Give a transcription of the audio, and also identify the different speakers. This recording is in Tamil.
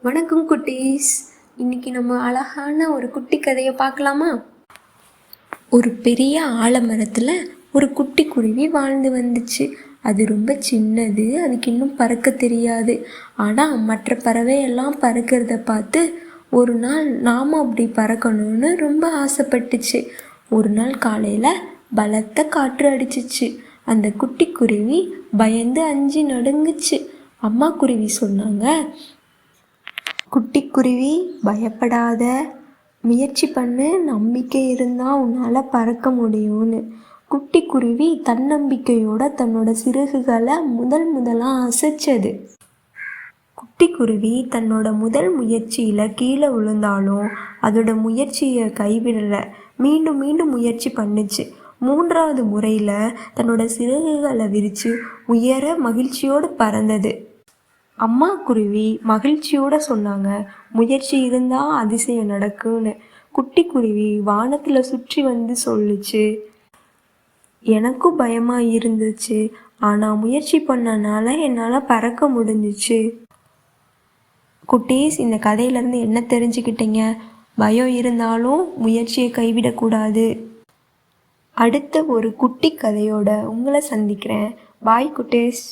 Speaker 1: வணக்கம் குட்டீஸ். இன்னைக்கு நம்ம அழகான ஒரு குட்டி கதையை பார்க்கலாமா? ஒரு பெரிய ஆலமரத்தில் ஒரு குட்டி குருவி வாழ்ந்து வந்துச்சு. அது ரொம்ப சின்னது, அதுக்கு இன்னும் பறக்க தெரியாது. ஆனால் மற்ற பறவையெல்லாம் பறக்கிறத பார்த்து ஒரு நாள் நாம் அப்படி பறக்கணும்னு ரொம்ப ஆசைப்பட்டுச்சு. ஒரு நாள் காலையில் பலத்த காற்று அடிச்சிச்சு. அந்த குட்டி குருவி பயந்து அஞ்சு நடுங்குச்சு. அம்மா குருவி சொன்னாங்க, குட்டிக்குருவி பயப்படாத, முயற்சி பண்ணு, நம்பிக்கை இருந்தால் உன்னால் பறக்க முடியும்னு. குட்டிக்குருவி தன்னம்பிக்கையோட தன்னோட சிறகுகளை முதலாக அசைச்சது. குட்டிக்குருவி தன்னோட முதல் முயற்சியில் கீழே விழுந்தாலும் அதோட முயற்சியை கைவிடலை. மீண்டும் மீண்டும் முயற்சி பண்ணுச்சு. மூன்றாவது முறையில் தன்னோட சிறகுகளை விரித்து உயர மகிழ்ச்சியோடு பறந்தது. அம்மா குருவி மகிழ்ச்சியோடு சொன்னாங்க, முயற்சி இருந்தால் அதிசயம் நடக்கும்னு. குட்டி குருவி வானத்தில் சுற்றி வந்து சொல்லுச்சு, எனக்கும் பயமாக இருந்துச்சு, ஆனால் முயற்சி பண்ணனால என்னால் பறக்க முடிஞ்சிச்சு. குட்டீஸ், இந்த கதையிலேருந்து என்ன தெரிஞ்சுக்கிட்டீங்க? பயம் இருந்தாலும் முயற்சியை கைவிடக்கூடாது. அடுத்த ஒரு குட்டி கதையோட உங்களை சந்திக்கிறேன். பாய் குட்டீஸ்.